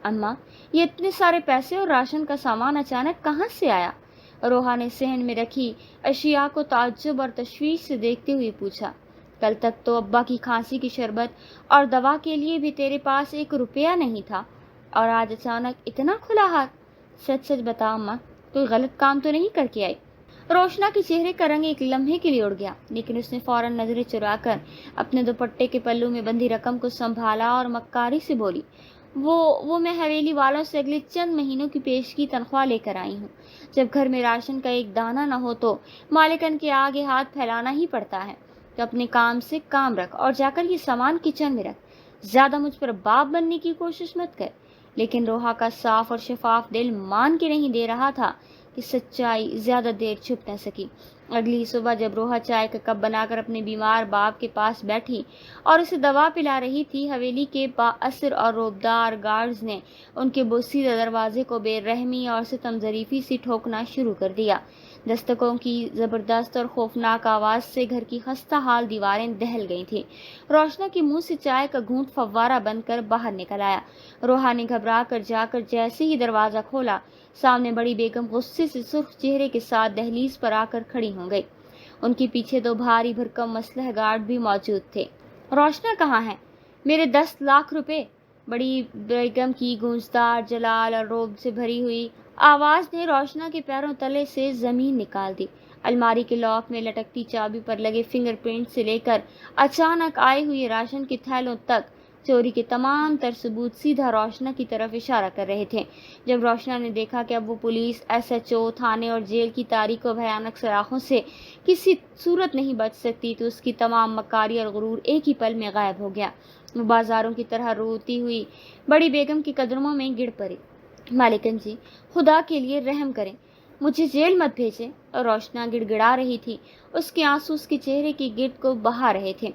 اماں، یہ اتنے سارے پیسے اور راشن کا سامان اچانک کہاں سے آیا؟ روحا نے صحن میں رکھی اشیاء کو تعجب اور تشویش سے دیکھتے ہوئے پوچھا۔ کل تک تو ابا کی کھانسی کی شربت اور دوا کے لیے بھی تیرے پاس 1 روپیہ نہیں تھا، اور آج اچانک اتنا کھلا ہاتھ؟ سچ سچ بتا اماں، کوئی غلط کام تو نہیں کر کے آئی؟ روشنا کے چہرے کا رنگ ایک لمحے کے لیے اڑ گیا، لیکن اس نے فوراً نظریں چرا کر اپنے دوپٹے کے پلو میں بندھی رقم کو سنبھالا اور مکاری سے بولی، وہ میں حویلی والوں سے اگلے چند مہینوں کی پیش کی تنخواہ لے کر آئی ہوں۔ جب گھر میں راشن کا ایک دانہ نہ ہو تو مالکن کے آگے ہاتھ پھیلانا ہی پڑتا ہے۔ تو اپنے کام سے کام رکھ اور جا کر یہ سامان کچن میں رکھ، زیادہ مجھ پر باپ بننے کی کوشش مت کر۔ لیکن روحا کا صاف اور شفاف دل مان کے نہیں دے رہا تھا کہ سچائی زیادہ دیر چھپ نہ سکی۔ اگلی صبح جب روحا چائے کا کپ بنا کر اپنے بیمار باپ کے پاس بیٹھی اور اسے دوا پلا رہی تھی، حویلی کے با اثر اور روبدار گارڈز نے ان کے بوسیدہ دروازے کو بے رحمی اور ستم ظریفی سے ٹھوکنا شروع کر دیا۔ دستکوں کی زبردست اور خوفناک آواز سے گھر کی خستہ حال دیواریں دہل گئی تھیں۔ روشنا کے منہ سے چائے کا گھونٹ فوارہ بن کر باہر نکل آیا۔ روحا نے گھبرا کر جا کر جیسے ہی دروازہ کھولا، سامنے بڑی بیگم غصے سے سرخ چہرے کے ساتھ دہلیز پر آ کر کھڑی ہو گئی۔ ان کے پیچھے 2 بھاری بھرکم مسلح گارڈ بھی موجود تھے۔ روشنا کہاں ہے؟ میرے 10 لاکھ روپے! بڑی بیگم کی گونجدار جلال اور روب سے بھری ہوئی آواز نے روشنا کے پیروں تلے سے زمین نکال دی۔ الماری کے لاک میں لٹکتی چابی پر لگے فنگر پرنٹ سے لے کر اچانک آئے ہوئے راشن کے تھیلوں تک چوری کے تمام تر ثبوت سیدھا روشنا کی طرف اشارہ کر رہے تھے۔ جب روشنا نے دیکھا کہ اب وہ پولیس، SHO، تھانے اور جیل کی تاریک و بھیانک سوراخوں سے کسی صورت نہیں بچ سکتی، تو اس کی تمام مکاری اور غرور ایک ہی پل میں غائب ہو گیا۔ وہ بازاروں کی طرح روتی ہوئی بڑی بیگم کے قدموں میں گر پڑی۔ مالکن جی، خدا کے لیے رحم کریں، مجھے جیل مت بھیجیں۔ اور روشنا گڑ گڑا رہی تھی، اس کے آنسو اس کے چہرے کے گرد کو بہا رہے تھے۔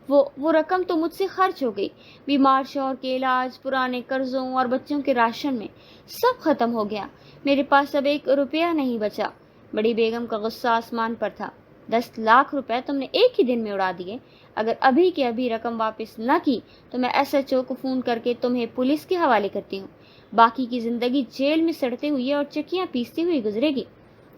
وہ رقم تو مجھ سے خرچ ہو گئی، بیمار شوہر کے علاج، پرانے قرضوں اور بچوں کے راشن میں، سب ختم ہو گیا۔ میرے پاس اب 1 روپیہ نہیں بچا۔ بڑی بیگم کا غصہ آسمان پر تھا۔ 10 لاکھ روپے تم نے ایک ہی دن میں اڑا دیے۔ اگر ابھی کے ابھی رقم واپس نہ کی تو میں SHO کو فون کر کے تمہیں پولیس کے حوالے کرتی ہوں۔ باقی کی زندگی جیل میں سڑتے ہوئے اور چکیاں پیستے ہوئے گزرے گی۔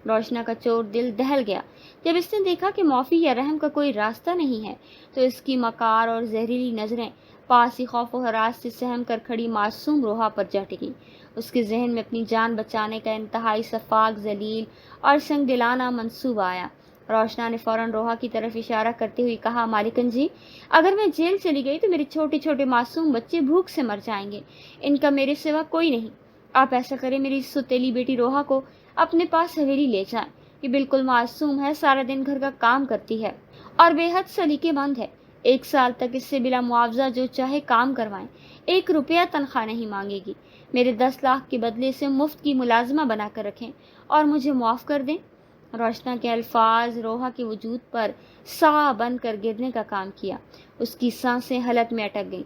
روشنا کا چور دل دہل گیا جب اس نے دیکھا کہ معافی یا رحم کا کوئی راستہ نہیں ہے، تو اس کی مکار اور زہریلی نظریں پاس ہی خوف و ہراس سے سہم کر کھڑی معصوم روحا پر جا ٹکیں۔ اس کے ذہن میں اپنی جان بچانے کا انتہائی شفاق، ذلیل اور سنگ دلانہ منصوبہ آیا۔ روشنا نے فوراً روحا کی طرف اشارہ کرتے ہوئے کہا، مالکن جی، اگر میں جیل چلی گئی تو میرے چھوٹے چھوٹے معصوم بچے بھوک سے مر جائیں گے، ان کا میرے سوا کوئی نہیں۔ آپ ایسا کریں، میری ستیلی بیٹی روحا کو اپنے پاس حویلی لے جائیں۔ یہ بالکل معصوم ہے، سارا دن گھر کا کام کرتی ہے اور بے حد سلیقے مند ہے۔ 1 سال تک اس سے بلا معاوضہ جو چاہے کام کروائیں، 1 روپیہ تنخواہ نہیں مانگے گی۔ میرے 10 لاکھ کے بدلے سے مفت کی ملازمہ بنا کر رکھیں اور مجھے معاف کر دیں۔ روشنا کے الفاظ روحا کے وجود پر سا بن کر گرنے کا کام کیا۔ اس کی سانسیں حلق میں اٹک گئیں،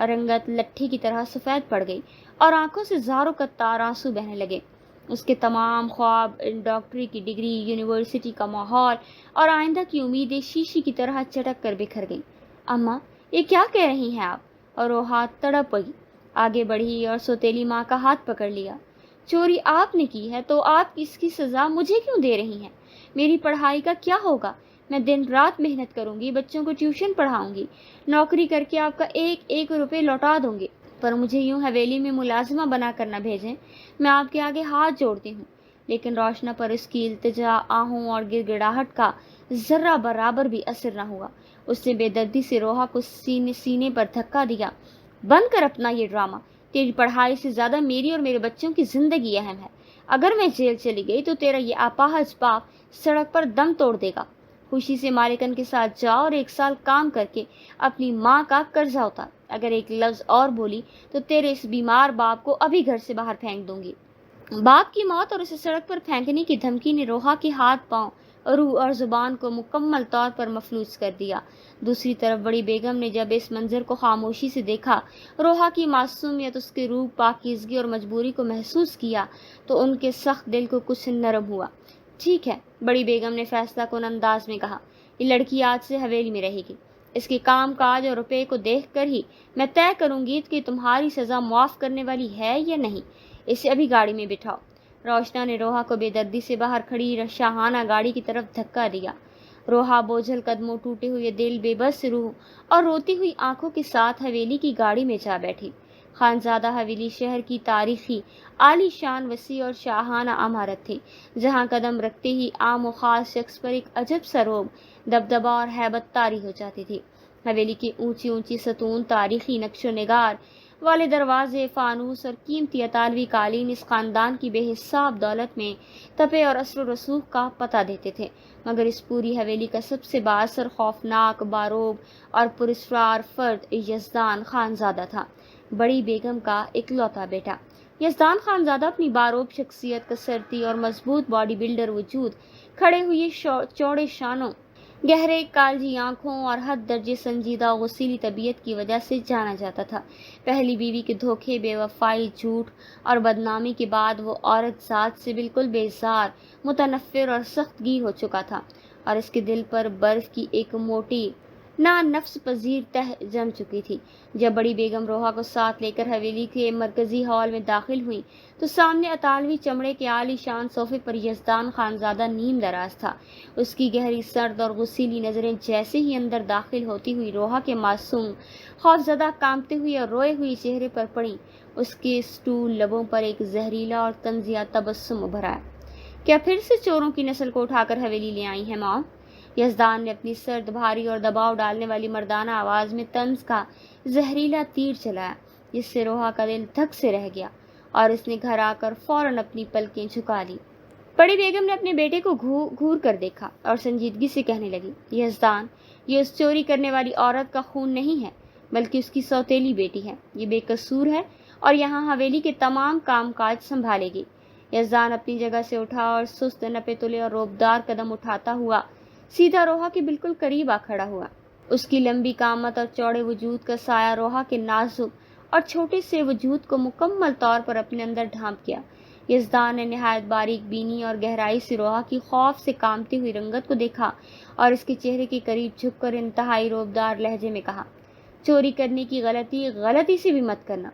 رنگت لٹھی کی طرح سفید پڑ گئی اور آنکھوں سے زاروں کا تار آنسو بہنے لگے۔ اس کے تمام خواب، ڈاکٹری کی ڈگری، یونیورسٹی کا ماحول اور آئندہ کی امیدیں شیشی کی طرح چٹک کر بکھر گئیں۔ اماں، یہ کیا کہہ رہی ہیں آپ؟ اور وہ ہاتھ تڑپ گئی، آگے بڑھی اور سوتیلی ماں کا ہاتھ پکڑ لیا۔ چوری آپ نے کی ہے تو آپ اس کی سزا مجھے کیوں دے رہی ہیں؟ میری پڑھائی کا کیا ہوگا؟ میں دن رات محنت کروں گی، بچوں کو ٹیوشن پڑھاؤں گی، نوکری کر کے آپ کا 1 روپے لوٹا دوں گی، پر مجھے یوں حویلی میں ملازمہ بنا کر نہ بھیجیں۔ میں آپ کے آگے ہاتھ جوڑتی ہوں۔ لیکن روشنا پر اس کی التجا، آہوں اور گڑ گڑاہٹ کا ذرہ برابر بھی اثر نہ ہوا۔ اس نے بے دردی سے روحا کو سینے پر دھکا دیا۔ بند کر اپنا یہ ڈرامہ، تیری پڑھائی سے زیادہ میری اور میرے بچوں کی زندگی اہم ہے۔ اگر میں جیل چلی گئی تو تیرا یہ اپاہج باپ سڑک پر دم توڑ دے گا۔ خوشی سے مالکن کے ساتھ جا اور 1 سال کام کر کے اپنی ماں کا قرضہ اتار۔ اگر ایک لفظ اور بولی تو تیرے اس بیمار باپ کو ابھی گھر سے باہر پھینک دوں گی۔ باپ کی موت اور اسے سڑک پر پھینکنے کی دھمکی نے روحا کے ہاتھ، پاؤں، روح اور زبان کو مکمل طور پر مفلوج کر دیا۔ دوسری طرف بڑی بیگم نے جب اس منظر کو خاموشی سے دیکھا، روحا کی معصومیت، اس کے روح، پاکیزگی اور مجبوری کو محسوس کیا، تو ان کے سخت دل کو کچھ نرم ہوا۔ ٹھیک ہے، بڑی بیگم نے فیصلہ کن انداز میں کہا، یہ لڑکی آج سے حویلی میں رہے گی۔ اس کے کام کاج اور روپے کو دیکھ کر ہی میں طے کروں گی کہ تمہاری سزا معاف کرنے والی ہے یا نہیں۔ اسے ابھی گاڑی میں بٹھاؤ۔ روشنا نے روحا کو بے دردی سے باہر کھڑی شاہانہ گاڑی کی طرف دھکا دیا۔ روحا بوجھل قدموں، ٹوٹے ہوئے دل، بے بس روح اور روتی ہوئی آنکھوں کے ساتھ حویلی کی گاڑی میں جا بیٹھی۔ خانزادہ حویلی شہر کی تاریخی عالی شان، وسیع اور شاہانہ عمارت تھی، جہاں قدم رکھتے ہی عام و خاص شخص پر ایک عجب سا رعب، دبدبہ اور ہیبت طاری ہو جاتی تھی۔ حویلی کی اونچی اونچی ستون، تاریخی نقش و نگار والے دروازے، فانوس اور قیمتی اطالوی قالین اس خاندان کی بے حساب دولت میں تپے اور اثر و رسوخ کا پتہ دیتے تھے، مگر اس پوری حویلی کا سب سے بااثر، خوفناک، باروب اور پراسرار فرد یزدان خانزادہ تھا، بڑی بیگم کا اکلوتا بیٹا۔ یزدان خانزادہ اپنی باروب شخصیت، کسرتی اور مضبوط باڈی بلڈر وجود، کھڑے ہوئے چوڑے شانوں، گہرے کالجی آنکھوں اور حد درجے سنجیدہ غصیلی طبیعت کی وجہ سے جانا جاتا تھا۔ پہلی بیوی کے دھوکے، بے وفائی، جھوٹ اور بدنامی کے بعد وہ عورت ذات سے بالکل بیزار، متنفر اور سخت گیر ہو چکا تھا، اور اس کے دل پر برف کی ایک موٹی نفس پذیر تہ جم چکی تھی۔ جب بڑی بیگم روحا کو ساتھ لے کر حویلی کے مرکزی ہال میں داخل ہوئی تو سامنے اطالوی چمڑے کے عالی شان صوفے پر یزدان خانزادہ نیم دراز تھا۔ اس کی گہری، سرد اور غصیلی نظریں جیسے ہی اندر داخل ہوتی ہوئی روحا کے معصوم، خوفزدہ، کانپتے ہوئے اور روئے ہوئے چہرے پر پڑیں، اس کے اسٹول لبوں پر ایک زہریلا اور طنزیہ تبسم ابھر آیا۔ کیا پھر سے چوروں کی نسل کو اٹھا کر حویلی لے آئی ہیں ماں؟ یزدان نے اپنی سرد، بھاری اور دباؤ ڈالنے والی مردانہ آواز میں طنز کا زہریلا تیر چلایا، جس سے روحا کا دل دھک سے رہ گیا، اور اس نے گھر آ کر فوراً اپنی پلکیں جھکا لی۔ بڑی بیگم نے اپنے بیٹے کو گھور کر دیکھا اور سنجیدگی سے کہنے لگی، یزدان، یہ اس چوری کرنے والی عورت کا خون نہیں ہے، بلکہ اس کی سوتیلی بیٹی ہے۔ یہ بے قصور ہے اور یہاں حویلی کے تمام کام کاج سنبھالے گی۔ یزدان اپنی جگہ سے اٹھا اور سست، نپے تلے اور روبدار قدم اٹھاتا ہوا سیدھا روحا کے بالکل قریب آ کھڑا ہوا۔ اس کی لمبی قامت اور چوڑے وجود کا سایہ روحا کے نازک اور چھوٹے سے وجود کو مکمل طور پر اپنے اندر ڈھانپ گیا۔ یزدان نے نہایت باریک بینی اور گہرائی سے روحا کی خوف سے کانپتی ہوئی رنگت کو دیکھا اور اس کے چہرے کے قریب جھک کر انتہائی روبدار لہجے میں کہا، چوری کرنے کی غلطی سے بھی مت کرنا،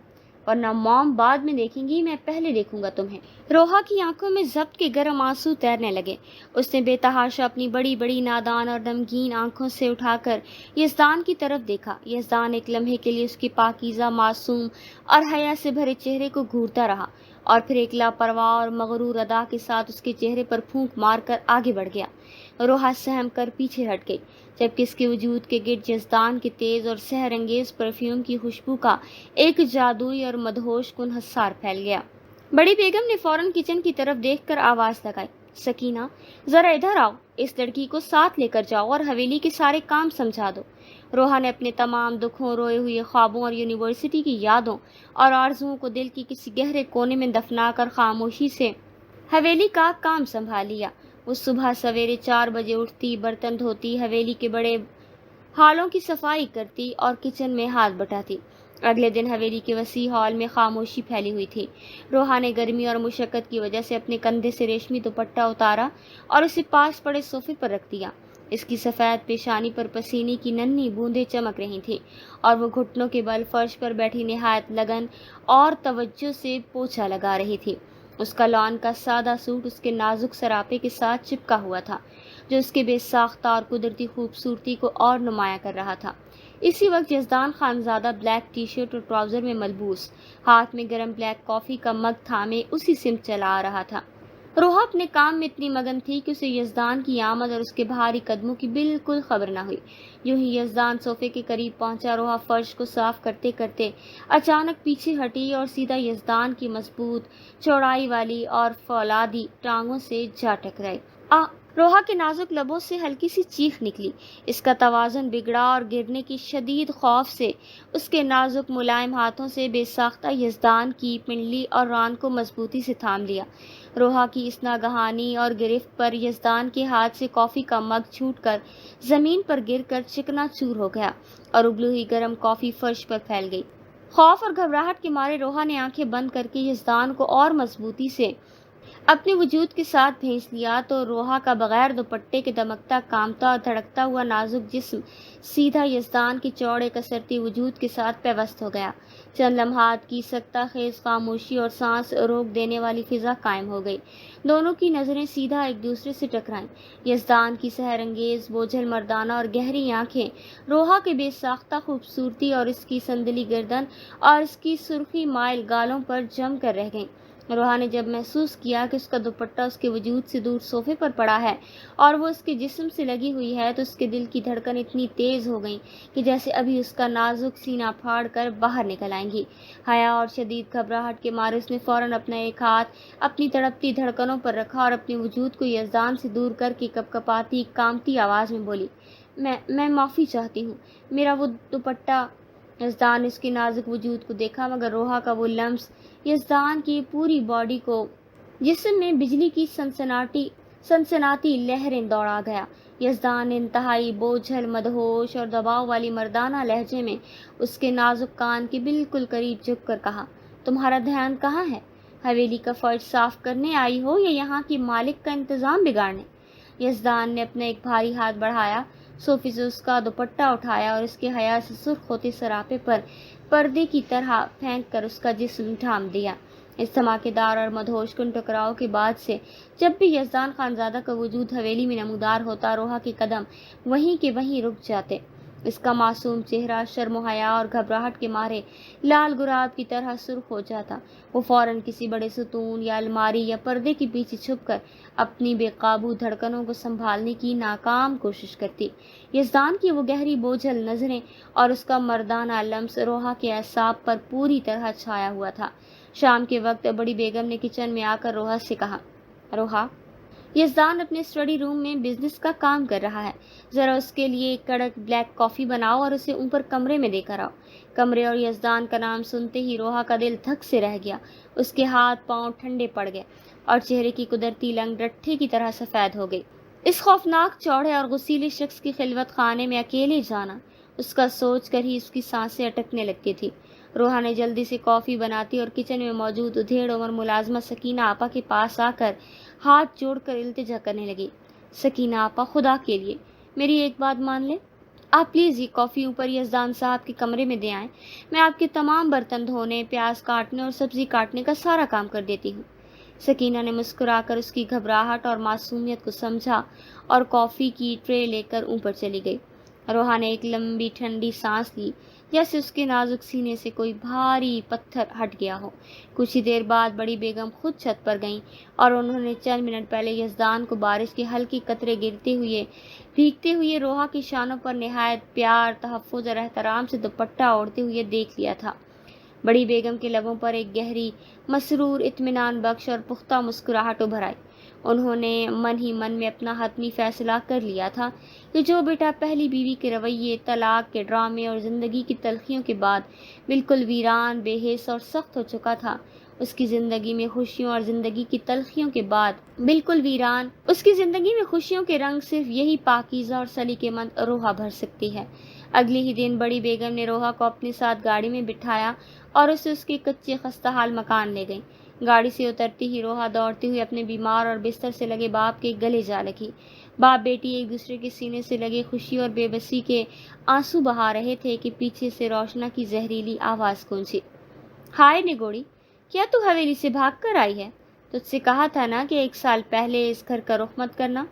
ورنہ موم بعد میں دیکھیں گی، میں پہلے دیکھوں گا تمہیں۔ روحا کی آنکھوں میں ضبط کے گرم آنسو تیرنے لگے۔ اس نے بے تحاشا اپنی بڑی بڑی نادان اور غمگین آنکھوں سے اٹھا کر یزدان کی طرف دیکھا۔ یزدان ایک لمحے کے لیے اس کے پاکیزہ، معصوم اور حیا سے بھرے چہرے کو گھورتا رہا، اور پھر ایک لاپرواہ اور مغرور ادا کے ساتھ اس کے چہرے پر پھونک مار کر آگے بڑھ گیا۔ روحا سہم کر پیچھے ہٹ گئی، جبکہ اس کے وجود کے گرد یزدان کے تیز اور سحر انگیز پرفیوم کی خوشبو کا ایک جادوئی اور مدہوش کن حصار پھیل گیا۔ بڑی بیگم نے فوراً کچن کی طرف دیکھ کر آواز لگائی، سکینہ، ذرا ادھر آؤ، اس لڑکی کو ساتھ لے کر جاؤ اور حویلی کے سارے کام سمجھا دو۔ روحا نے اپنے تمام دکھوں، روئے ہوئے خوابوں اور یونیورسٹی کی یادوں اور آرزوؤں کو دل کی کسی گہرے کونے میں دفنا کر خاموشی سے حویلی کا کام سنبھال لیا۔ وہ صبح سویرے 4 بجے اٹھتی، برتن دھوتی، حویلی کے بڑے ہالوں کی صفائی کرتی اور کچن میں ہاتھ بٹاتی۔ اگلے دن حویلی کے وسیع ہال میں خاموشی پھیلی ہوئی تھی۔ روحا نے گرمی اور مشقت کی وجہ سے اپنے کندھے سے ریشمی دوپٹہ اتارا اور اسے پاس پڑے صوفے پر رکھ دیا۔ اس کی سفید پیشانی پر پسینے کی ننھی بوندیں چمک رہی تھیں اور وہ گھٹنوں کے بل فرش پر بیٹھی نہایت لگن اور توجہ سے پوچھا لگا رہی تھی۔ اس کا لان کا سادہ سوٹ اس کے نازک سراپے کے ساتھ چپکا ہوا تھا، جو اس کے بے ساختہ اور قدرتی خوبصورتی کو اور نمایاں کر رہا تھا۔ اسی وقت Yazdan Khanzada black tea shirt اور ٹراؤزر میں ملبوس، ہاتھ میں گرم بلیک کافی کا مگ تھامے اسی سمت چلا آ رہا تھا۔ روحا اپنے کام میں اتنی مگن تھی کہ اسے یزدان کی آمد اور اس کے بھاری قدموں کی بالکل خبر نہ ہوئی۔ یوں ہی یزدان صوفے کے قریب پہنچا، روحا فرش کو صاف کرتے کرتے اچانک پیچھے ہٹی اور سیدھا یزدان کی مضبوط، چوڑائی والی اور فولادی ٹانگوں سے جا ٹکرائی۔ روحا کے نازک لبوں سے ہلکی سی چیخ نکلی۔ اس کا توازن بگڑا اور گرنے کے شدید خوف سے اس کے نازک ملائم ہاتھوں سے بے ساختہ یزدان کی پنڈلی اور ران کو مضبوطی سے تھام لیا۔ روحا کی اس ناگہانی اور گرفت پر یزدان کے ہاتھ سے کافی کا مگ چھوٹ کر زمین پر گر کر چکنا چور ہو گیا اور ابلی ہوئی گرم کافی فرش پر پھیل گئی۔ خوف اور گھبراہٹ کے مارے روحا نے آنکھیں بند کر کے یزدان کو اور مضبوطی سے اپنے وجود کے ساتھ بھیج لیا تو روحا کا بغیر دوپٹے کے دمکتا، کامتا اور دھڑکتا ہوا نازک جسم سیدھا یزدان کے چوڑے کسرتی وجود کے ساتھ پیوست ہو گیا۔ چند لمحات کی سکتہ خیز خاموشی اور سانس روک دینے والی فضا قائم ہو گئی۔ دونوں کی نظریں سیدھا ایک دوسرے سے ٹکرائیں۔ یزدان کی سحر انگیز بوجھل مردانہ اور گہری آنکھیں روحا کے بے ساختہ خوبصورتی اور اس کی سندلی گردن اور اس کی سرخی مائل گالوں پر جم کر رہ گئیں۔ روحا نے جب محسوس کیا کہ اس کا دوپٹہ اس کے وجود سے دور صوفے پر پڑا ہے اور وہ اس کے جسم سے لگی ہوئی ہے تو اس کے دل کی دھڑکن اتنی تیز ہو گئی کہ جیسے ابھی اس کا نازک سینہ پھاڑ کر باہر نکل آئیں گی۔ حیا اور شدید گھبراہٹ کے مارے اس نے فوراً اپنا ایک ہاتھ اپنی تڑپتی دھڑکنوں پر رکھا اور اپنے وجود کو یزدان سے دور کر کے کپکپاتی کامتی آواز میں بولی، میں معافی چاہتی ہوں، میرا وہ دوپٹہ۔ یزدان نے اس کے نازک وجود کو دیکھا مگر روحا کا وہ لمس یزدان کی پوری باڈی کو جسم میں بجلی کی سنسناتی لہریں دوڑا گیا۔ یزدان نے انتہائی بوجھل، مدہوش اور دباؤ والی مردانہ لہجے میں اس کے نازک کان کے بالکل قریب جھک کر کہا، تمہارا دھیان کہاں ہے؟ حویلی کا فرش صاف کرنے آئی ہو یا یہاں کی مالک کا انتظام بگاڑنے؟ یزدان نے اپنا ایک بھاری ہاتھ بڑھایا، صوفے سے اس کا دوپٹہ اٹھایا اور اس کے حیا سے سرخ ہوتے سراپے پر پردے کی طرح پھینک کر اس کا جسم ڈھانپ دیا۔ اس دھماکے دار اور مدہوش کن ٹکراؤ کے بعد سے جب بھی یزدان خانزادہ کا وجود حویلی میں نمودار ہوتا، روحا کے قدم وہیں کے وہیں رک جاتے۔ اس کا معصوم چہرہ شرم و حیا اور گھبراہٹ کے مارے لال گلاب کی طرح سرخ ہو جاتا۔ وہ فوراً کسی بڑے ستون یا الماری یا پردے کے پیچھے چھپ کر اپنی بے قابو دھڑکنوں کو سنبھالنے کی ناکام کوشش کرتی۔ یزدان کی وہ گہری بوجھل نظریں اور اس کا مردانہ لمس روحا کے اعصاب پر پوری طرح چھایا ہوا تھا۔ شام کے وقت بڑی بیگم نے کچن میں آ کر روحا سے کہا، روحا، یزدان اپنے اسٹڈی روم میں بزنس کا کام کر رہا ہے، ذرا اس کے لیے ایک کڑک بلیک کافی بناؤ اور اسے اوپر کمرے میں دے کر آؤ۔ کمرے اور یزدان کا نام سنتے ہی روحا کا دل دھک سے رہ گیا، اس کے ہاتھ پاؤں ٹھنڈے پڑ گئے اور چہرے کی قدرتی لنگ رٹھے کی طرح سفید ہو گئی۔ اس خوفناک چوڑے اور غسیلے شخص کی خلوت خانے میں اکیلے جانا، اس کا سوچ کر ہی اس کی سانسیں اٹکنے لگتی تھی۔ روحا نے جلدی سے کافی بناتی اور کچن میں موجود ادھیڑ عمر ملازمہ سکینہ آپا کے پاس آ کر ہاتھ جوڑ کر التجا کرنے لگی، سکینہ آپا، خدا کے لیے میری ایک بات مان لیں، آپ پلیز یہ کافی اوپر یزدان صاحب کے کمرے میں دے آئیں، میں آپ کے تمام برتن دھونے، پیاز کاٹنے اور سبزی کاٹنے کا سارا کام کر دیتی ہوں۔ سکینہ نے مسکرا کر اس کی گھبراہٹ اور معصومیت کو سمجھا اور کافی کی ٹرے لے کر اوپر چلی گئی۔ روحا نے ایک لمبی ٹھنڈی سانس لی، جیسے اس کے نازک سینے سے کوئی بھاری پتھر ہٹ گیا ہو۔ کچھ ہی دیر بعد بڑی بیگم خود چھت پر گئیں اور انہوں نے چند منٹ پہلے یزدان کو بارش کے ہلکے قطرے بھیگتے ہوئے روحا کی شانوں پر نہایت پیار، تحفظ اور احترام سے دوپٹہ اوڑھتے ہوئے دیکھ لیا تھا۔ بڑی بیگم کے لبوں پر ایک گہری، مسرور، اطمینان بخش اور پختہ مسکراہٹ ابھر آئی۔ انہوں نے من ہی من میں اپنا حتمی فیصلہ کر لیا تھا کہ جو بیٹا پہلی بیوی کے رویے، طلاق کے ڈرامے اور زندگی کی تلخیوں کے بعد بالکل ویران، بے حس اور سخت ہو چکا تھا، اس کی زندگی میں خوشیوں اور زندگی کی تلخیوں کے بعد بالکل ویران، اس کی زندگی میں خوشیوں کے رنگ صرف یہی پاکیزہ اور سلیقے مند روحا بھر سکتی ہے۔ اگلے ہی دن بڑی بیگم نے روحا کو اپنے ساتھ گاڑی میں بٹھایا اور اسے اس کے کچے خستہ حال مکان لے گئی۔ گاڑی سے اترتی ہی روحا دوڑتی ہوئی اپنے بیمار اور بستر سے لگے باپ کے گلے جا لگی۔ باپ بیٹی ایک دوسرے کے سینے سے لگے خوشی اور بے بسی کے آنسو بہا رہے تھے کہ پیچھے سے روشنا کی زہریلی آواز گونجی، ہائے نگوڑی، کیا تو حویلی سے بھاگ کر آئی ہے؟ تجھ سے کہا تھا نا کہ 1 سال پہلے اس گھر کا رخ مت کرنا۔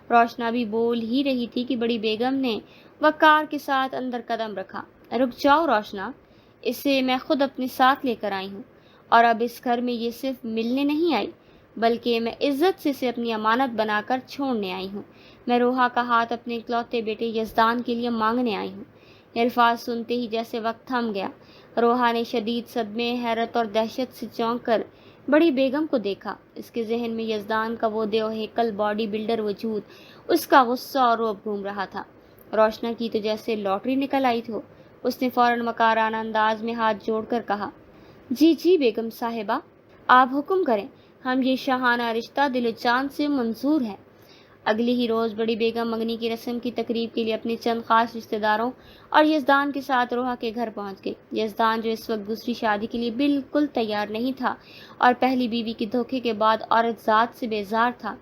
روشنا بھی بول ہی رہی تھی کہ بڑی بیگم نے وقار کے ساتھ اندر قدم رکھا، رک جاؤ روشنا، اسے میں خود اپنے ساتھ لے کر آئی ہوں، اور اب اس گھر میں یہ صرف ملنے نہیں آئی بلکہ میں عزت سے اسے اپنی امانت بنا کر چھوڑنے آئی ہوں۔ میں روحا کا ہاتھ اپنے اکلوتے بیٹے یزدان کے لیے مانگنے آئی ہوں۔ یہ الفاظ سنتے ہی جیسے وقت تھم گیا۔ روحا نے شدید صدمے، حیرت اور دہشت سے چونک کر بڑی بیگم کو دیکھا۔ اس کے ذہن میں یزدان کا وہ دیو ہیکل باڈی بلڈر وجود، اس کا غصہ اور رعب گھوم رہا تھا۔ روشنا کی تو جیسے لاٹری نکل آئی ہو۔ اس نے فوراً مکارانہ انداز میں ہاتھ جوڑ کر کہا، جی جی بیگم صاحبہ، آپ حکم کریں، ہم یہ شاہانہ رشتہ دل و جان سے منظور ہے۔ اگلی ہی روز بڑی بیگم منگنی کی رسم کی تقریب کے لیے اپنے چند خاص رشتہ داروں اور یزدان کے ساتھ روحا کے گھر پہنچ گئی۔ یزدان جو اس وقت دوسری شادی کے لیے بالکل تیار نہیں تھا اور پہلی بیوی کے دھوکے کے بعد عورت ذات سے بیزار تھا،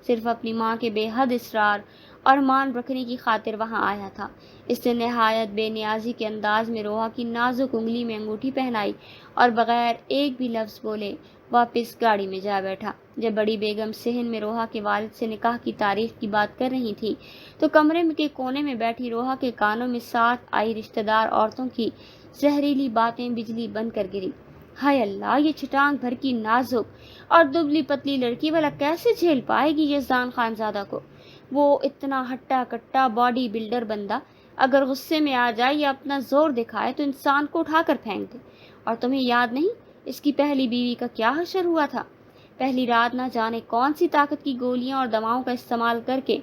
صرف اپنی ماں کے بے حد اصرار اور مان رکھنے کی خاطر وہاں آیا تھا۔ اس نے نہایت بے نیازی کے انداز میں روحا کی نازک انگلی میں انگوٹھی پہنائی اور بغیر ایک بھی لفظ بولے واپس گاڑی میں جا بیٹھا۔ جب بڑی بیگم صحن میں روحا کے والد سے نکاح کی تاریخ کی بات کر رہی تھی تو کمرے کے کونے میں بیٹھی روحا کے کانوں میں ساتھ آئی رشتہ دار عورتوں کی زہریلی باتیں بجلی بن کر گری۔ ہائے اللہ، یہ چھٹانک بھر کی نازک اور دبلی پتلی لڑکی بھلا کیسے جھیل پائے گی یزدان خانزادہ کو؟ وہ اتنا ہٹا کٹا باڈی بلڈر بندہ اگر غصے میں آ جائے یا اپنا زور دکھائے تو انسان کو اٹھا کر پھینک دے۔ اور تمہیں یاد نہیں اس کی پہلی بیوی کا کیا حشر ہوا تھا؟ پہلی رات نہ جانے کون سی طاقت کی گولیاں اور دواؤں کا استعمال کر کے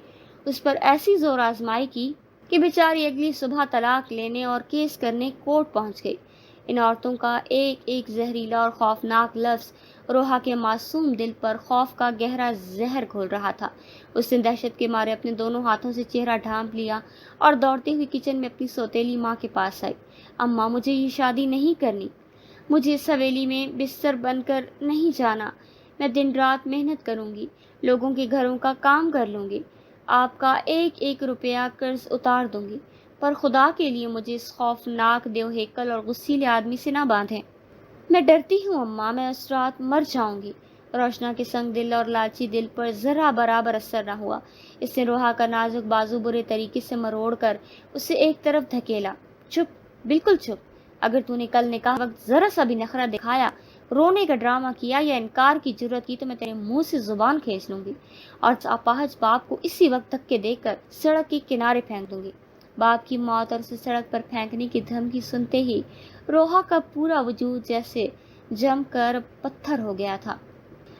اس پر ایسی زور آزمائی کی کہ بیچاری اگلی صبح طلاق لینے اور کیس کرنے کورٹ پہنچ گئی۔ ان عورتوں کا ایک ایک زہریلا اور خوفناک لفظ روحا کے معصوم دل پر خوف کا گہرا زہر گھول رہا تھا۔ اس نے دہشت کے مارے اپنے دونوں ہاتھوں سے چہرہ ڈھانپ لیا اور دوڑتی ہوئی کچن میں اپنی سوتیلی ماں کے پاس آئی۔ اماں، مجھے یہ شادی نہیں کرنی، مجھے اس حویلی میں بستر بن کر نہیں جانا، میں دن رات محنت کروں گی، لوگوں کے گھروں کا کام کر لوں گی، آپ کا ایک ایک روپیہ قرض اتار دوں گی، پر خدا کے لیے مجھے اس خوفناک دیو ہیکل اور غسیلے آدمی سے نہ باندھیں۔ میں ڈرتی ہوں اماں، میں اس رات مر جاؤں گی۔ روشنا کے سنگ دل اور لالچی دل پر ذرا برابر اثر نہ ہوا۔ اس نے روحا کا نازک بازو برے طریقے سے مروڑ کر اسے ایک طرف دھکیلا۔ چپ، بالکل چپ۔ اگر تو نے کل نکاح وقت ذرا سا بھی نخرہ دکھایا، رونے کا ڈرامہ کیا یا انکار کی جرت کی تو میں تیرے منہ سے زبان کھینچ لوں گی اور اپاہج باپ کو اسی وقت دھکے دے کر سڑک کے کنارے پھینک دوں گی۔ باپ کی موت اور اسے سڑک پر پھینکنے کی دھمکی سنتے ہی روحا کا پورا وجود جیسے جم کر پتھر ہو گیا تھا۔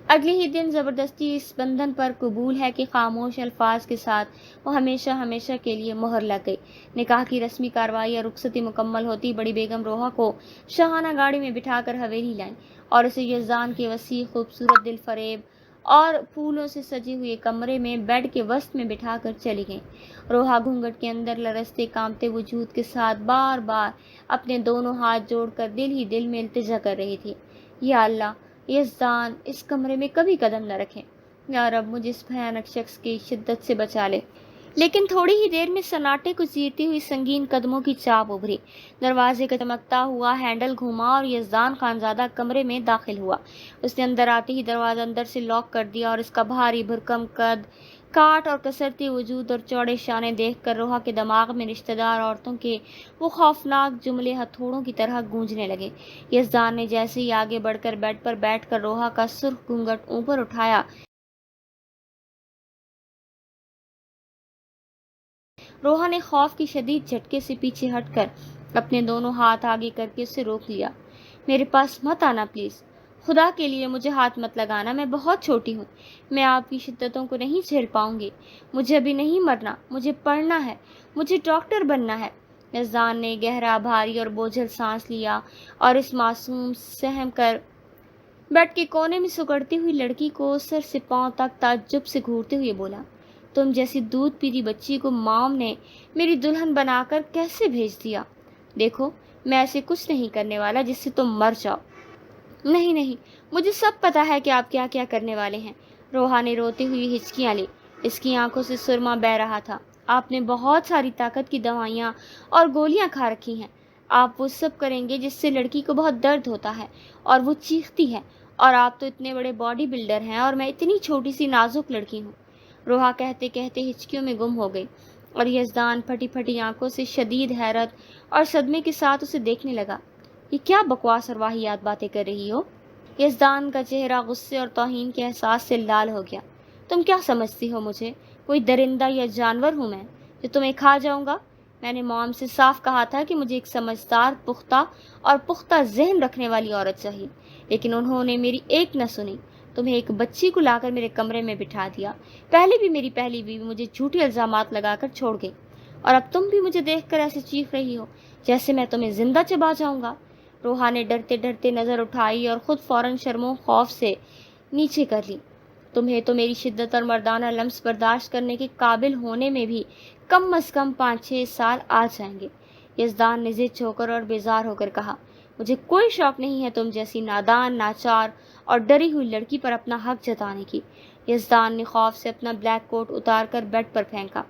اگلے ہی دن زبردستی اس بندھن پر قبول ہے کہ خاموش الفاظ کے ساتھ وہ ہمیشہ ہمیشہ کے لیے مہر لگ گئی۔ نکاح کی رسمی کارروائی اور رخصتی مکمل ہوتی بڑی بیگم روحا کو شاہانہ گاڑی میں بٹھا کر حویلی لائیں اور اسے یزدان کے وسیع خوبصورت دل فریب اور پھولوں سے سجے ہوئے کمرے میں بیڈ کے وسط میں بٹھا کر چلی گئیں۔ روحا گھونگھٹ کے اندر لرزتے کانپتے وجود کے ساتھ بار بار اپنے دونوں ہاتھ جوڑ کر دل ہی دل میں التجا کر رہی تھی، یا اللہ، یزدان اس کمرے میں کبھی قدم نہ رکھیں، یا رب مجھے اس بھیانک شخص کی شدت سے بچا لے۔ لیکن تھوڑی ہی دیر میں سناٹے کو چیرتی ہوئی سنگین قدموں کی چاپ ابھری، دروازے کا چمکتا ہوا ہینڈل گھوما اور یزدان خانزادہ کمرے میں داخل ہوا۔ اس نے اندر آتے ہی دروازہ اندر سے لاک کر دیا اور اس کا بھاری بھرکم قد، کاٹ اور کسرتی وجود اور چوڑے شانے دیکھ کر روحا کے دماغ میں رشتہ دار عورتوں کے وہ خوفناک جملے ہتھوڑوں کی طرح گونجنے لگے۔ یزدان نے جیسے ہی آگے بڑھ کر بیڈ پر بیٹھ کر روحا کا سرخ گھونگھٹ اوپر اٹھایا، روحا نے خوف کی شدید جھٹکے سے پیچھے ہٹ کر اپنے دونوں ہاتھ آگے کر کے اسے روک لیا۔ میرے پاس مت آنا پلیز، خدا کے لیے مجھے ہاتھ مت لگانا، میں بہت چھوٹی ہوں، میں آپ کی شدتوں کو نہیں جھیل پاؤں گی، مجھے ابھی نہیں مرنا، مجھے پڑھنا ہے، مجھے ڈاکٹر بننا ہے۔ یزدان نے گہرا بھاری اور بوجھل سانس لیا اور اس معصوم سہم کر بیڈ کے کونے میں سکڑتی ہوئی لڑکی کو سر سے پاؤں تک تعجب سے گھورتے ہوئے بولا، تم جیسی دودھ پیتی بچی کو مام نے میری دلہن بنا کر کیسے بھیج دیا؟ دیکھو، میں ایسے کچھ نہیں کرنے والا جس سے تم مر جاؤ۔ نہیں نہیں، مجھے سب پتا ہے کہ آپ کیا کیا کرنے والے ہیں۔ روحا نے روتی ہوئی ہچکیاں لی، اس کی آنکھوں سے سرما بہہ رہا تھا۔ آپ نے بہت ساری طاقت کی دوائیاں اور گولیاں کھا رکھی ہیں، آپ وہ سب کریں گے جس سے لڑکی کو بہت درد ہوتا ہے اور وہ چیختی ہے، اور آپ تو اتنے بڑے باڈی بلڈر ہیں اور میں اتنی چھوٹی سی نازک لڑکی ہوں۔ روحا کہتے کہتے ہچکیوں میں گم ہو گئی اور یزدان پھٹی پھٹی آنکھوں سے شدید حیرت اور صدمے کے ساتھ اسے دیکھنے لگا۔ یہ کیا بکواس اور واہیات باتیں کر رہی ہو؟ یزدان کا چہرہ غصے اور توہین کے احساس سے لال ہو گیا۔ تم کیا سمجھتی ہو مجھے؟ کوئی درندہ یا جانور ہوں میں جو تمہیں کھا جاؤں گا؟ میں نے مام سے صاف کہا تھا کہ مجھے ایک سمجھدار، پختہ اور پختہ ذہن رکھنے والی عورت چاہیے، لیکن انہوں نے میری ایک نہ سنی۔ تمہیں ایک بچی کو لا کر میرے کمرے میں بٹھا دیا۔ پہلے بھی میری پہلی بیوی مجھے جھوٹے الزامات لگا کر چھوڑ گئی، اور اب تم بھی مجھے دیکھ کر ایسے چیخ رہی ہو جیسے میں تمہیں زندہ چبا جاؤں گا۔ روحا نے ڈرتے ڈرتے نظر اٹھائی اور خود فوراً شرم و خوف سے نیچے کر لی۔ تمہیں تو میری شدت اور مردانہ لمس برداشت کرنے کے قابل ہونے میں بھی کم از کم 5-6 سال آ جائیں گے۔ یزدان نے ضد ہو کر اور بیزار ہو کر کہا، مجھے کوئی شوق نہیں ہے تم جیسی نادان، ناچار اور ڈری ہوئی لڑکی پر اپنا حق جتانے کی۔ یزدان نے خوف سے اپنا بلیک کوٹ اتار کر بیڈ پر پھینکا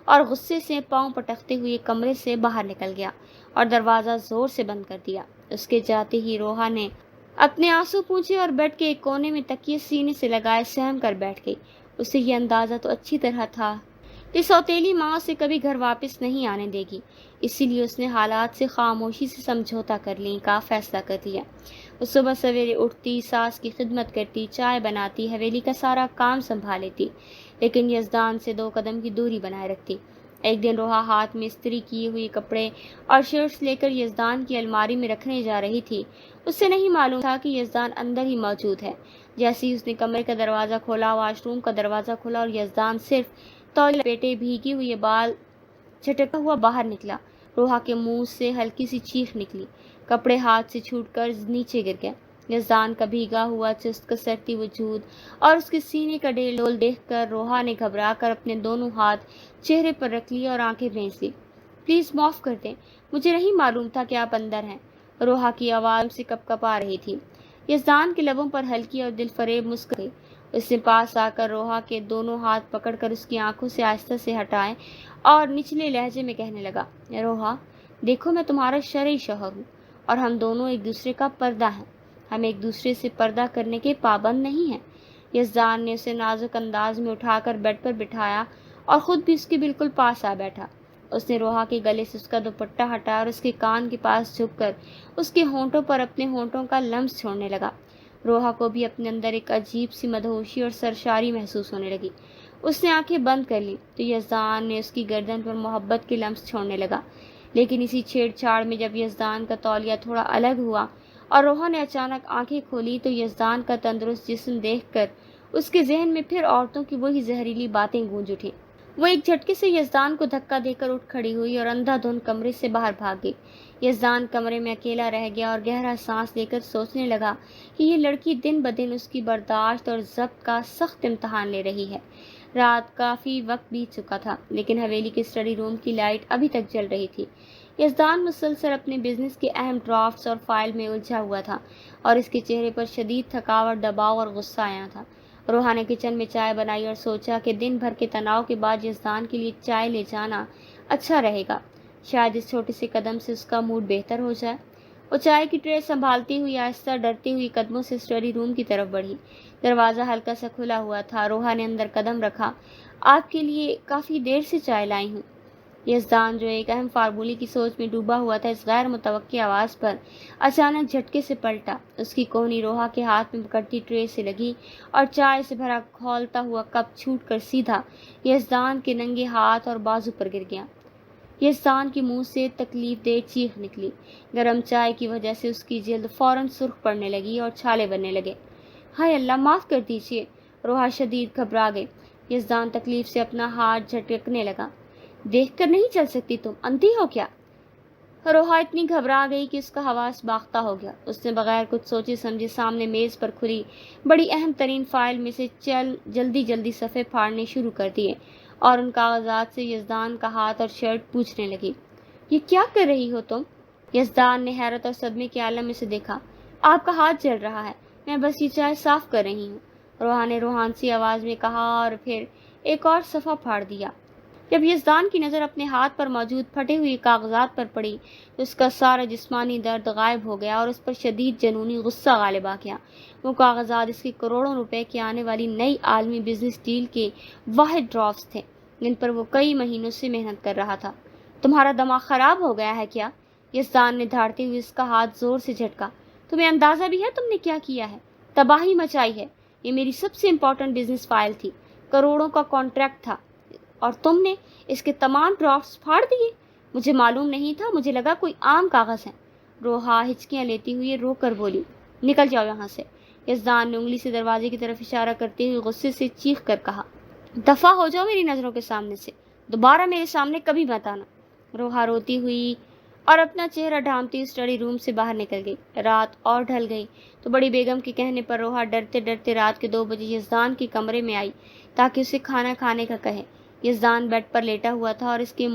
اور غصے سے پاؤں پٹکتے ہوئے کمرے سے باہر نکل گیا اور دروازہ زور سے بند کر دیا۔ اس کے جاتے ہی روحا نے اپنے آنسو پونچھے اور بیڈ کے ایک کونے میں تکیے سینے سے لگائے سہم کر بیٹھ گئی۔ اسے یہ اندازہ تو اچھی طرح تھا کہ سوتیلی ماں اسے کبھی گھر واپس نہیں آنے دے گی، اسی لیے اس نے حالات سے خاموشی سے سمجھوتا کر لیں کا فیصلہ کر لیا۔ وہ صبح سویرے اٹھتی، ساس کی خدمت کرتی، چائے بناتی، حویلی کا سارا کام سنبھال لیتی، لیکن یزدان سے 2 قدم کی دوری بنائے رکھتی۔ ایک دن روحا ہاتھ میں استری کیے ہوئے کپڑے اور شرٹس لے کر یزدان کی الماری میں رکھنے جا رہی تھی۔ اسے نہیں معلوم تھا کہ یزدان اندر ہی موجود ہے۔ جیسے ہی اس نے کمرے کا دروازہ کھولا، واش روم کا دروازہ کھولا اور یزدان صرف تولیہ لپیٹے بھیگے ہوئے بال جھٹکتا ہوا باہر نکلا۔ روحا کے منہ سے ہلکی سی چیخ نکلی، کپڑے ہاتھ سے چھوٹ کر نیچے گر گئے۔ یزدان کا بھیگا ہوا چست کسرتی وجود اور اس کے سینے کا ڈول دیکھ کر روحا نے گھبرا کر اپنے دونوں ہاتھ چہرے پر رکھ لیے اور آنکھیں بھیج لی۔ پلیز معاف کر دیں، مجھے نہیں معلوم تھا کہ آپ اندر ہیں۔ روحا کی آواز سے کپ کپ آ رہی تھی۔ یزدان کے لبوں پر ہلکی اور دل فریب مسکراہٹ۔ اس نے پاس آ کر روحا کے دونوں ہاتھ پکڑ کر اس کی آنکھوں سے آہستہ سے ہٹائے اور نچلے لہجے میں کہنے لگا، روحا دیکھو، میں تمہارا شرعی شوہر ہوں اور ہم دونوں ایک دوسرے کا پردہ ہیں۔ ہم ایک دوسرے سے پردہ کرنے کے پابند نہیں ہیں۔ یزدان نے اسے نازک انداز میں اٹھا کر بیڈ پر بٹھایا اور خود بھی اس کے بالکل پاس آ بیٹھا۔ اس نے روحا کے گلے سے اس کا دوپٹہ ہٹایا اور اس کے کان کے پاس جھک کر اس کے ہونٹوں پر اپنے ہونٹوں کا لمس چھوڑنے لگا۔ روحا کو بھی اپنے اندر ایک عجیب سی مدہوشی اور سرشاری محسوس ہونے لگی۔ اس نے آنکھیں بند کر لی تو یزدان نے اس کی گردن پر محبت کے لمس چھوڑنے لگا، لیکن اسی چھیڑ چھاڑ میں جب یزدان کا تولیہ تھوڑا الگ ہوا اور روحا نے اچانک آنکھیں کھولی تو یزدان کا تندرست جسم دیکھ کر اس کے ذہن میں پھر عورتوں کی وہی زہریلی باتیں گونج اٹھیں۔ وہ ایک جھٹکے سے یزدان کو دھکا دے کر اٹھ کھڑی ہوئی اور اندھا دھند کمرے سے باہر بھاگ گئی۔ یزدان کمرے میں اکیلا رہ گیا اور گہرا سانس لے کر سوچنے لگا کہ یہ لڑکی دن بدن اس کی برداشت اور ضبط کا سخت امتحان لے رہی ہے۔ رات کافی وقت بیت چکا تھا، لیکن حویلی کے اسٹڈی روم کی لائٹ ابھی تک جل رہی تھی۔ یزدان مسلسل اپنے بزنس کے اہم ڈرافٹس اور فائل میں الجھا ہوا تھا اور اس کے چہرے پر شدید تھکاوٹ، دباؤ اور غصہ آیا تھا۔ روحا نے کچن میں چائے بنائی اور سوچا کہ دن بھر کے تناؤ کے بعد یزدان کے لیے چائے لے جانا اچھا رہے گا، شاید اس چھوٹے سے قدم سے اس کا موڈ بہتر ہو جائے۔ وہ چائے کی ٹرے سنبھالتی ہوئی آہستہ ڈرتی ہوئی قدموں سے اسٹڈی روم کی طرف بڑھی۔ دروازہ ہلکا سا کھلا ہوا تھا۔ روحا نے اندر قدم رکھا۔ آپ کے لیے کافی دیر سے چائے لائی ہوں۔ یزدان جو ایک اہم فارمولے کی سوچ میں ڈوبا ہوا تھا، اس غیر متوقع آواز پر اچانک جھٹکے سے پلٹا۔ اس کی کوہنی روحا کے ہاتھ میں پکڑتی ٹرے سے لگی اور چائے سے بھرا کھولتا ہوا کپ چھوٹ کر سیدھا یزدان کے ننگے ہاتھ اور بازو پر گر گیا۔ یزدان کے منہ سے تکلیف دہ چیخ نکلی۔ گرم چائے کی وجہ سے اس کی جلد فوراً سرخ پڑنے لگی اور چھالے بننے لگے۔ ہائے اللہ، معاف کر دیجیے۔ روحا شدید گھبرا گئی۔ یزدان تکلیف سے اپنا ہاتھ جھٹکنے لگا۔ دیکھ کر نہیں چل سکتی تم، اندھی ہو کیا؟ روحا اتنی گھبرا گئی کہ اس کا حواس باختہ ہو گیا۔ اس نے بغیر کچھ سوچے سمجھے سامنے میز پر کھلی بڑی اہم ترین فائل میں سے جلدی صفحے پھاڑنے شروع کر دیے اور ان کاغذات سے یزدان کا ہاتھ اور شرٹ پوچھنے لگی، یہ کیا کر رہی ہو تم؟ یزدان نے حیرت اور صدمے کے عالم میں سے دیکھا۔ آپ کا ہاتھ جل رہا ہے، میں بس یہ چائے صاف کر رہی ہوں، روحا نے روحانسی آواز میں کہا اور پھر ایک اور صفحہ پھاڑ دیا۔ جب یزدان کی نظر اپنے ہاتھ پر موجود پھٹے ہوئے کاغذات پر پڑی تو اس کا سارا جسمانی درد غائب ہو گیا اور اس پر شدید جنونی غصہ غالب آ گیا۔ وہ کاغذات اس کے کروڑوں روپے کی آنے والی نئی عالمی بزنس ڈیل کے واحد ڈرافٹس تھے جن پر وہ کئی مہینوں سے محنت کر رہا تھا۔ تمہارا دماغ خراب ہو گیا ہے کیا؟ یزدان نے دھاڑتے ہوئے اس کا ہاتھ زور سے جھٹکا۔ تمہیں اندازہ بھی ہے تم نے کیا کیا ہے؟ تباہی مچائی ہے۔ یہ میری سب سے امپورٹنٹ بزنس فائل تھی، کروڑوں کا کانٹریکٹ تھا اور تم نے اس کے تمام ڈرافٹس پھاڑ دیے۔ مجھے معلوم نہیں تھا، مجھے لگا کوئی عام کاغذ ہے۔ روحا ہچکیاں لیتی ہوئی رو کر بولی، نکل جاؤ یہاں سے۔ یزدان نے انگلی سے دروازے کی طرف اشارہ کرتے ہوئے غصے سے چیخ کر کہا، دفع ہو جاؤ میری نظروں کے سامنے سے، دوبارہ میرے سامنے کبھی مت آنا۔ روحا روتی ہوئی اور اپنا چہرہ ڈھانپتی اسٹڈی روم سے باہر نکل گئی۔ رات اور ڈھل گئی تو بڑی بیگم کے کہنے پر روحا ڈرتے ڈرتے رات کے 2 بجے یزدان کے کمرے میں آئی تاکہ اسے کھانا کھانے کا کہے۔ یزدان بیڈ پر لیٹا ہوا تھا اور اس کے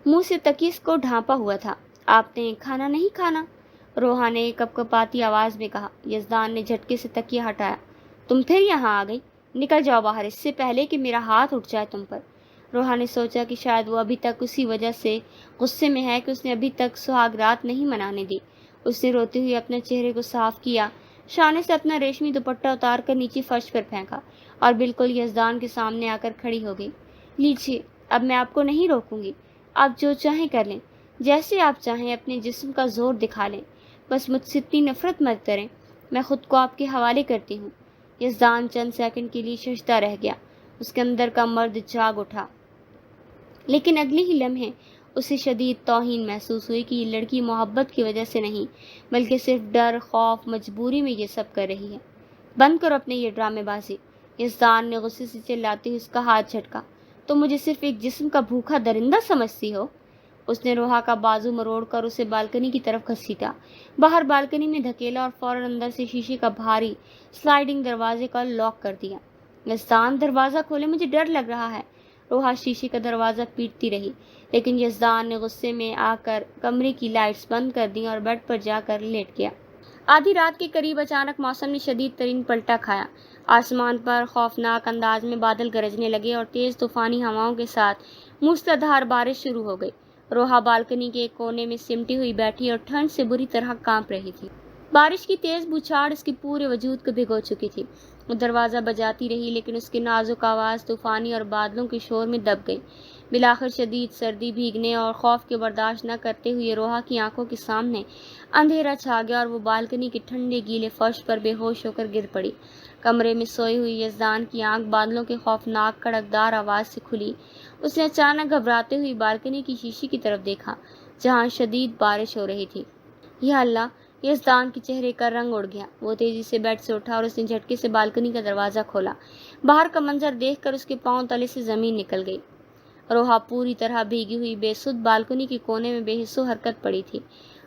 منہ سے تکیے کو ڈھانپا ہوا تھا۔ آپ نے کھانا نہیں کھانا؟ روحا نے کپکپاتی آواز میں کہا۔ یزدان نے جھٹکے سے تکیہ ہٹایا۔ تم پھر یہاں آ گئی؟ نکل جاؤ باہر اس سے پہلے کہ میرا ہاتھ اٹھ جائے تم پر۔ روحا نے سوچا کہ شاید وہ ابھی تک اسی وجہ سے غصے میں ہے کہ اس نے ابھی تک سہاگ رات نہیں منانے دی۔ اس نے روتے ہوئے اپنے چہرے کو صاف کیا، شانے سے اپنا ریشمی دوپٹہ اتار کر نیچے فرش پر پھینکا اور بالکل یزدان کے سامنے آ کر کھڑی ہو گئی۔ لیجیے، اب میں آپ کو نہیں روکوں گی، آپ جو چاہیں کر لیں، جیسے آپ چاہیں اپنے جسم کا زور دکھا لیں، بس مجھ سے اتنی نفرت مت کریں، میں خود کو آپ کے حوالے کرتی ہوں۔ یزدان چند سیکنڈ کے لیے ششدر رہ گیا۔ اس کے اندر کا مرد جاگ اٹھا، لیکن اگلے ہی لمحے اسے شدید توہین محسوس ہوئی کہ یہ لڑکی محبت کی وجہ سے نہیں بلکہ صرف ڈر، خوف، مجبوری میں یہ سب کر رہی ہے۔ بند کرو اپنے یہ ڈرامے بازی، یزدان نے غصے سے چلاتے ہوئے اس کا ہاتھ جھٹکا۔ تم مجھے صرف ایک جسم کا بھوکا درندہ سمجھتی ہو؟ اس نے روحا کا بازو مروڑ کر اسے بالکنی کی طرف گھسیٹا، باہر بالکنی میں دھکیلا اور فوراً اندر سے شیشے کا بھاری سلائڈنگ دروازے کا لاک کر دیا۔ یزدان، دروازہ کھولے، مجھے ڈر لگ رہا ہے۔ روحا شیشے کا دروازہ پیٹتی رہی، لیکن یزدان نے غصے میں آ کر کمرے کی لائٹس بند کر دیں اور بیڈ پر جا کر لیٹ گیا۔ آدھی رات کے قریب اچانک موسم نے شدید ترین پلٹا کھایا۔ آسمان پر خوفناک انداز میں بادل گرجنے لگے اور تیز طوفانی ہواؤں کے ساتھ موسلادھار بارش شروع ہو گئی۔ روحا بالکنی کے ایک کونے میں سمٹی ہوئی بیٹھی اور ٹھنڈ سے بری طرح کانپ رہی تھی۔ بارش کی تیز بوچھاڑ اس کے پورے وجود کو بھگو چکی تھی۔ وہ دروازہ بجاتی رہی، لیکن اس کی نازک آواز طوفانی اور بادلوں کے شور میں دب گئی۔ بالآخر شدید سردی، بھیگنے اور خوف کے برداشت نہ کرتے ہوئے روحا کی آنکھوں کے سامنے اندھیرا چھا گیا اور وہ بالکنی کے ٹھنڈے گیلے فرش پر بے ہوش ہو کر گر پڑی۔ کمرے میں سوئی ہوئی یزدان کی آنکھ بادلوں کے خوفناک کڑکدار آواز سے کھلی۔ اس نے اچانک گھبراتے ہوئے بالکنی کی شیشے کی طرف دیکھا جہاں شدید بارش ہو رہی تھی۔ یا اللہ! یزدان کے چہرے کا رنگ اڑ گیا۔ وہ تیزی سے بیڈ سے اٹھا اور اس نے جھٹکے سے بالکنی کا دروازہ کھولا۔ باہر کا منظر دیکھ کر اس کے پاؤں تلے سے زمین نکل گئی۔ روحا پوری طرح بھیگی ہوئی بے سدھ بالکنی کے کونے میں بے حس و حرکت پڑی تھی۔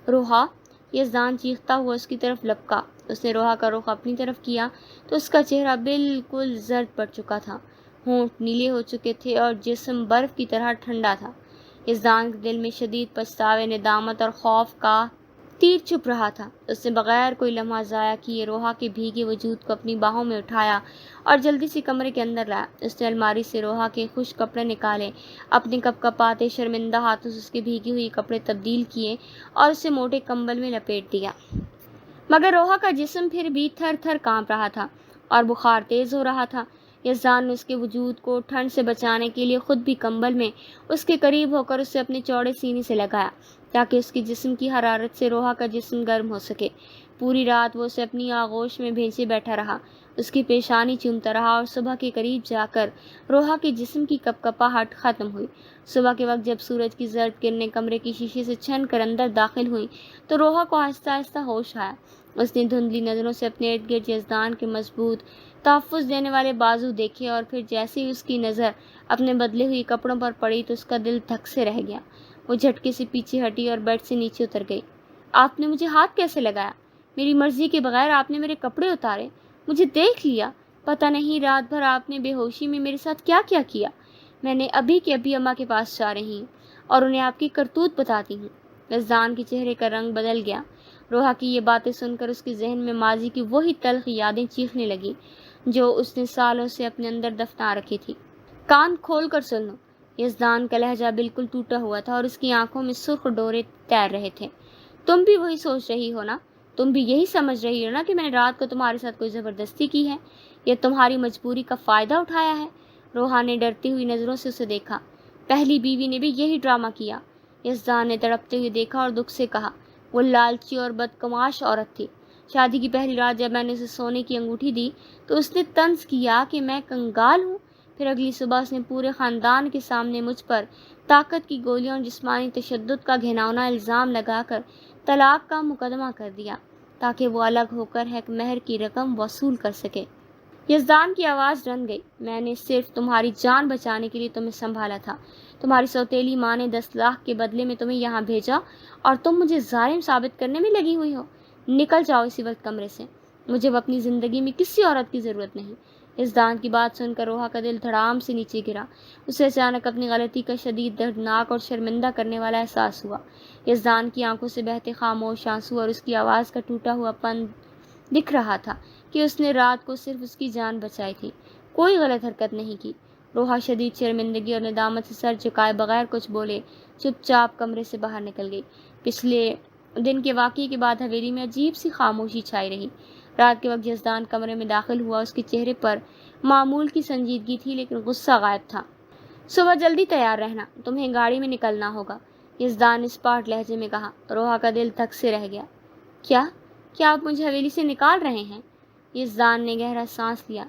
روحا! یزدان چیختا ہوا اس کی طرف لپکا۔ اس نے روحا کا رخ اپنی طرف کیا تو اس کا چہرہ بالکل زرد پڑ چکا تھا، ہونٹ نیلے ہو چکے تھے اور جسم برف کی طرح ٹھنڈا تھا۔ یزدان کے دل میں شدید پچھتاوے، ندامت اور خوف کا تیر چھپ رہا تھا۔ اس نے بغیر کوئی لمحہ ضائع کیے روحا کے بھیگے وجود کو اپنی باہوں میں اٹھایا اور جلدی سے کمرے کے اندر لایا۔ اس نے الماری سے روحا کے خشک کپڑے نکالے، اپنے کپکپاتے شرمندہ ہاتھوں سے اس کے بھیگے ہوئے کپڑے تبدیل کیے اور اسے موٹے کمبل میں لپیٹ دیا۔ مگر روحا کا جسم پھر بھی تھر تھر کانپ رہا تھا اور بخار تیز ہو رہا تھا۔ یزدان نے اس کے وجود کو ٹھنڈ سے بچانے کے لیے خود بھی کمبل میں اس کے قریب ہو کر اسے اپنے چوڑے سینے سے لگایا تاکہ اس کے جسم کی حرارت سے روحا کا جسم گرم ہو سکے۔ پوری رات وہ اسے اپنی آغوش میں بھینچے بیٹھا رہا، اس کی پیشانی چومتا رہا اور صبح کے قریب جا کر روحا کے جسم کی کپکپاہٹ ختم ہوئی۔ صبح کے وقت جب سورج کی زرد کرنیں کمرے کی شیشے سے چھن کر اندر داخل ہوئیں تو روحا کو آہستہ آہستہ ہوش آیا۔ اس نے دھندلی نظروں سے اپنے ارد گرد یزدان کے مضبوط تحفظ دینے والے بازو دیکھے اور پھر جیسے ہی اس کی نظر اپنے بدلے ہوئے کپڑوں پر پڑی تو اس کا دل دھک سے رہ گیا۔ وہ جھٹکے سے پیچھے ہٹی اور بیڈ سے نیچے اتر گئی۔ آپ نے مجھے ہاتھ کیسے لگایا؟ میری مرضی کے بغیر آپ نے میرے کپڑے اتارے، مجھے دیکھ لیا، پتہ نہیں رات بھر آپ نے بے ہوشی میں میرے ساتھ کیا کیا کیا۔ میں نے ابھی کے ابھی اماں کے پاس جا رہی ہوں اور انہیں آپ کی کرتوت بتاتی ہوں۔ یزدان کے چہرے کا رنگ بدل گیا۔ روحا کی یہ باتیں سن کر اس کے ذہن میں ماضی کی وہی تلخ یادیں چیخنے لگیں جو اس نے سالوں سے اپنے اندر دفنا رکھی تھی۔ کان کھول کر سن لو۔ یزدان کا لہجہ بالکل ٹوٹا ہوا تھا اور اس کی آنکھوں میں سرخ ڈورے تیر رہے تھے۔ تم بھی وہی سوچ رہی ہو نا؟ تم بھی یہی سمجھ رہی ہو نا کہ میں نے رات کو تمہارے ساتھ کوئی زبردستی کی ہے یا تمہاری مجبوری کا فائدہ اٹھایا ہے؟ روحا نے ڈرتی ہوئی نظروں سے اسے دیکھا۔ پہلی بیوی نے بھی یہی ڈرامہ کیا۔ یزدان نے تڑپتے ہوئے دیکھا اور دکھ سے کہا، وہ لالچی اور بدقماش عورت تھی۔ شادی کی پہلی رات جب میں نے اسے سونے کی انگوٹھی دی تو اس نے طنز کیا کہ میں کنگال ہوں۔ پھر اگلی صبح اس نے پورے خاندان کے سامنے مجھ پر طاقت کی گولیوں اور جسمانی تشدد کا گھناؤنا الزام لگا کر طلاق کا مقدمہ کر دیا تاکہ وہ الگ ہو کر حق مہر کی رقم وصول کر سکے۔ یزدان کی آواز رن گئی۔ میں نے صرف تمہاری جان بچانے کے لیے تمہیں سنبھالا تھا۔ تمہاری سوتیلی ماں نے 10 لاکھ کے بدلے میں تمہیں یہاں بھیجا اور تم مجھے ظالم ثابت کرنے میں لگی ہوئی ہو۔ نکل جاؤ اسی وقت کمرے سے۔ مجھے اب اپنی زندگی میں کسی عورت کی ضرورت نہیں۔ یزدان کی بات سن کر روحا کا دل دھڑام سے نیچے گرا۔ اسے اچانک اپنی غلطی کا شدید، دردناک اور شرمندہ کرنے والا احساس ہوا۔ یزدان کی آنکھوں سے بہتے خاموش آنسو اور اس کی آواز کا ٹوٹا ہوا پن دکھ رہا تھا کہ اس نے رات کو صرف اس کی جان بچائی تھی، کوئی غلط حرکت نہیں کی۔ روحا شدید شرمندگی اور ندامت سے سر جھکائے بغیر کچھ بولے چپ چاپ کمرے سے باہر نکل گئی۔ پچھلے دن کے واقعے کے بعد حویلی میں عجیب سی خاموشی چھائی رہی۔ رات کے وقت یزدان کمرے میں داخل ہوا۔ اس کے چہرے پر معمول کی سنجیدگی تھی لیکن غصہ غائب تھا۔ صبح جلدی تیار رہنا، تمہیں گاڑی میں نکلنا ہوگا، یزدان نے اسپاٹ لہجے میں کہا۔ روحا کا دل تھک سے رہ گیا۔ کیا آپ مجھے حویلی سے نکال رہے ہیں؟ یزدان نے گہرا سانس لیا۔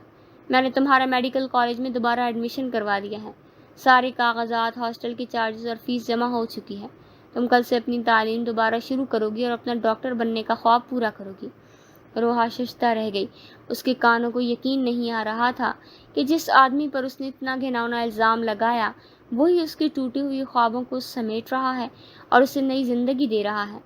میں نے تمہارا میڈیکل کالج میں دوبارہ ایڈمیشن کروا دیا ہے۔ سارے کاغذات، ہاسٹل کے چارجز اور فیس جمع ہو چکی ہے۔ تم کل سے اپنی تعلیم دوبارہ شروع کرو گی اور اپنا ڈاکٹر بننے کا خواب پورا کرو گی۔ روحا ششدر رہ گئی۔ اس کے کانوں کو یقین نہیں آ رہا تھا کہ جس آدمی پر اس نے اتنا گھناؤنا الزام لگایا وہی اس کے ٹوٹے ہوئے خوابوں کو سمیٹ رہا ہے اور اسے نئی زندگی دے رہا ہے۔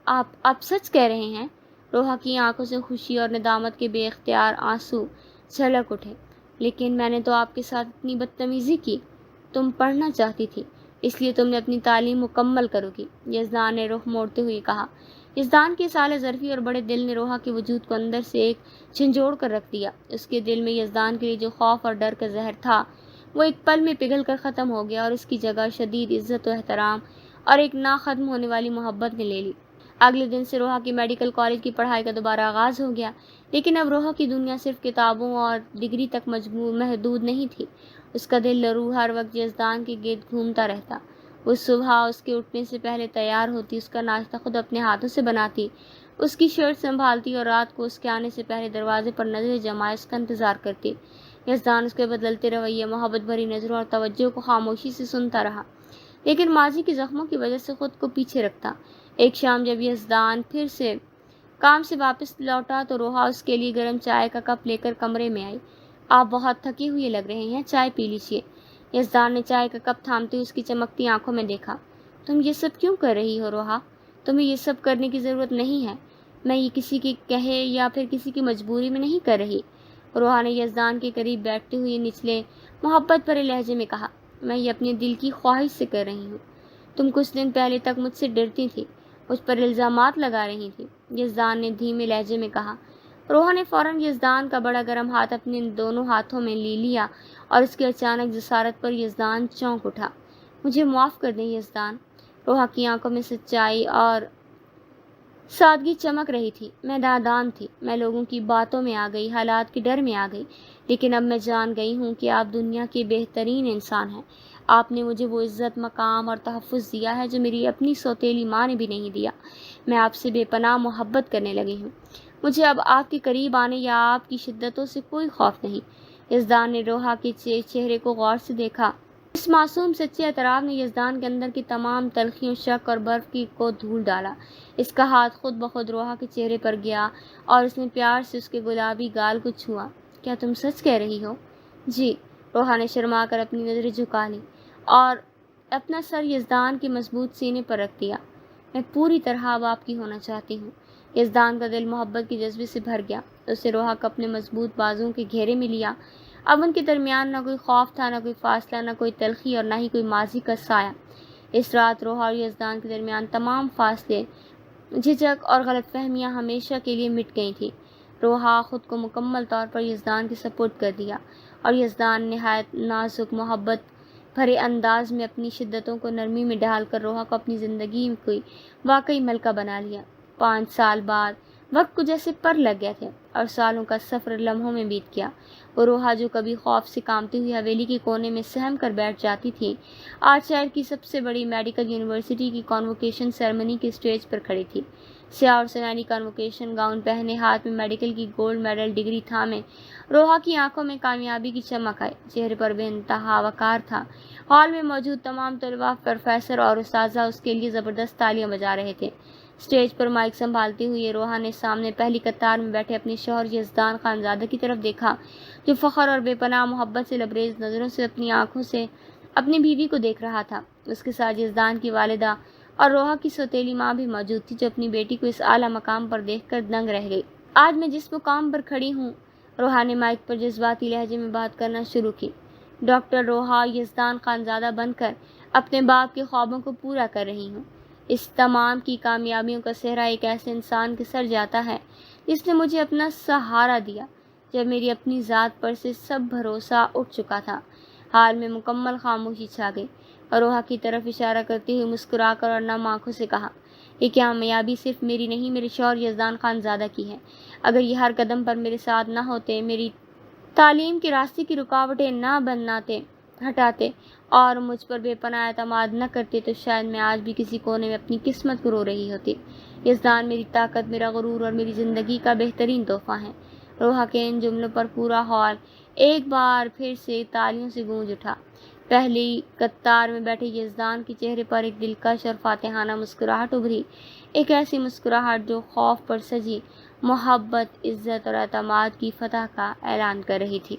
آپ سچ کہہ رہے ہیں؟ روحا کی آنکھوں سے خوشی اور ندامت کے بے اختیار آنسو چھلک اٹھے۔ لیکن میں نے تو آپ کے ساتھ اتنی بدتمیزی کی۔ تم پڑھنا چاہتی تھی، اس لیے تم نے اپنی تعلیم مکمل کرو گی، یزدان نے رخ موڑتے ہوئے کہا۔ یزدان کی سالہ ظرفی اور بڑے دل نے روحا کے وجود کو اندر سے ایک جھنجھوڑ کر رکھ دیا۔ اس کے دل میں یزدان کے لیے جو خوف اور ڈر کا زہر تھا وہ ایک پل میں پگھل کر ختم ہو گیا اور اس کی جگہ شدید عزت و احترام اور ایک نہ ختم ہونے والی محبت نے لے لی۔ اگلے دن سے روحا کی میڈیکل کالج کی پڑھائی کا دوبارہ آغاز ہو گیا، لیکن اب روحا کی دنیا صرف کتابوں اور ڈگری تک محدود نہیں تھی۔ اس کا دل روح ہر وقت یزدان کے گرد گھومتا رہتا۔ وہ صبح اس کے اٹھنے سے پہلے تیار ہوتی، اس کا ناشتہ خود اپنے ہاتھوں سے بناتی، اس کی شرٹ سنبھالتی اور رات کو اس کے آنے سے پہلے دروازے پر نظریں جمائے اس کا انتظار کرتی۔ یزدان اس کے بدلتے رویے، محبت بھری نظروں اور توجہ کو خاموشی سے سنتا رہا، لیکن ماضی کے زخموں کی وجہ سے خود کو پیچھے رکھتا۔ ایک شام جب یزدان پھر سے کام سے واپس لوٹا تو روحا اس کے لیے گرم چائے کا کپ لے کر کمرے میں آئی۔ آپ بہت تھکے ہوئے لگ رہے ہیں، چائے پی لیجیے۔ یزدان نے چائے کا کپ تھامتے ہوئے اس کی چمکتی آنکھوں میں دیکھا۔ تم یہ سب کیوں کر رہی ہو روحا؟ تمہیں یہ سب کرنے کی ضرورت نہیں ہے۔ میں یہ کسی کے کہے یا پھر کسی کی مجبوری میں نہیں کر رہی۔ روحا نے یزدان کے قریب بیٹھتے ہوئے نچلے محبت بھرے لہجے میں کہا۔ میں یہ اپنے دل کی خواہش سے کر رہی ہوں۔ تم کچھ دن پہلے تک مجھ سے ڈرتی تھی، مجھ پر الزامات لگا رہی تھی، یزدان نے دھیمے لہجے میں کہا۔ روحا نے فوراً یزدان کا بڑا گرم ہاتھ اپنے دونوں ہاتھوں میں لے لیا اور اس کی اچانک جسارت پر یزدان چونک اٹھا۔ مجھے معاف کر دیں یزدان۔ روحا کی آنکھوں میں سچائی اور سادگی چمک رہی تھی۔ میں نادان تھی، میں لوگوں کی باتوں میں آ گئی، حالات کے ڈر میں آ گئی، لیکن اب میں جان گئی ہوں کہ آپ دنیا کے بہترین انسان ہیں۔ آپ نے مجھے وہ عزت، مقام اور تحفظ دیا ہے جو میری اپنی سوتیلی ماں نے بھی نہیں دیا۔ میں آپ سے بے پناہ محبت کرنے لگی ہوں۔ مجھے اب آپ کے قریب آنے یا آپ کی شدتوں سے کوئی خوف نہیں۔ یزدان نے روحا کے چہرے کو غور سے دیکھا۔ اس معصوم سچے اعتراف نے یزدان کے اندر کی تمام تلخیوں، شک اور برف کو دھول ڈالا۔ اس کا ہاتھ خود بخود روحا کے چہرے پر گیا اور اس نے پیار سے اس کے گلابی گال کو چھوا۔ کیا تم سچ کہہ رہی ہو؟ جی، روحا نے شرما کر اپنی نظریں جھکا لی اور اپنا سر یزدان کے مضبوط سینے پر رکھ دیا۔ میں پوری طرح اب آپ کی ہونا چاہتی ہوں۔ یزدان کا دل محبت کے جذبے سے بھر گیا۔ اسے روحا کو اپنے مضبوط بازوؤں کے گھیرے میں لیا۔ اب ان کے درمیان نہ کوئی خوف تھا، نہ کوئی فاصلہ، نہ کوئی تلخی اور نہ ہی کوئی ماضی کا سایہ۔ اس رات روحا اور یزدان کے درمیان تمام فاصلے، جھجک اور غلط فہمیاں ہمیشہ کے لیے مٹ گئی تھیں۔ روحا خود کو مکمل طور پر یزدان کے سپرد کر دیا اور یزدان نہایت نازک، محبت بھرے انداز میں اپنی شدتوں کو نرمی میں ڈھال کر روحا کو اپنی زندگی میں کوئی واقعی ملکہ بنا لیا۔ 5 سال بعد وقت کو جیسے پر لگ گئے تھے اور سالوں کا سفر لمحوں میں بیت گیا۔ وہ روحا جو کبھی خوف سے کانپتی ہوئی حویلی کے کونے میں سہم کر بیٹھ جاتی تھی، آج شہر کی سب سے بڑی میڈیکل یونیورسٹی کی کانووکیشن سیریمنی کے اسٹیج پر کھڑی تھی۔ سیاہ اور سنہری کانووکیشن گاؤن پہنے، ہاتھ میں میڈیکل کی گولڈ میڈل ڈگری تھامے، روحا کی آنکھوں میں کامیابی کی چمک آئی، چہرے پر بے انتہا وقار تھا۔ ہال میں موجود تمام طلباء، پروفیسر اور اساتذہ اس کے لیے زبردست تالیاں بجا رہے تھے۔ اسٹیج پر مائک سنبھالتے ہوئے روحا نے سامنے پہلی قطار میں بیٹھے اپنے شوہر یزدان خانزادہ کی طرف دیکھا، جو فخر اور بے پناہ محبت سے لبریز نظروں سے اپنی آنکھوں سے اپنی بیوی کو دیکھ رہا تھا۔ اس کے ساتھ یزدان کی والدہ اور روحا کی سوتیلی ماں بھی موجود تھی، جو اپنی بیٹی کو اس اعلیٰ مقام پر دیکھ کر دنگ رہ گئی۔ آج میں جس مقام پر کھڑی ہوں، روحا نے مائک پر جذباتی لہجے میں بات کرنا شروع کی، ڈاکٹر روحا یزدان خانزادہ بن کر اپنے باپ کے خوابوں کو پورا کر رہی ہوں۔ اس تمام کی کامیابیوں کا سہرا ایک ایسے انسان کے سر جاتا ہے جس نے مجھے اپنا سہارا دیا جب میری اپنی ذات پر سے سب بھروسہ اٹھ چکا تھا۔ حال میں مکمل خاموشی چھا گئی اور روحا کی طرف اشارہ کرتے ہوئے مسکرا کر اور نم آنکھوں سے کہا، یہ کامیابی صرف میری نہیں، میرے شوہر یزدان خانزادہ کی ہے۔ اگر یہ ہر قدم پر میرے ساتھ نہ ہوتے، میری تعلیم کے راستے کی رکاوٹیں نہ ہٹاتے اور مجھ پر بے پناہ اعتماد نہ کرتے، تو شاید میں آج بھی کسی کونے میں اپنی قسمت کو رو رہی ہوتی۔ یزدان میری طاقت، میرا غرور اور میری زندگی کا بہترین تحفہ ہے۔ روحا کے ان جملوں پر پورا ہال ایک بار پھر سے تالیوں سے گونج اٹھا۔ پہلی قطار میں بیٹھے یزدان کے چہرے پر ایک دلکش اور فاتحانہ مسکراہٹ ابھری، ایک ایسی مسکراہٹ جو خوف پر سجی محبت، عزت اور اعتماد کی فتح کا اعلان کر رہی تھی۔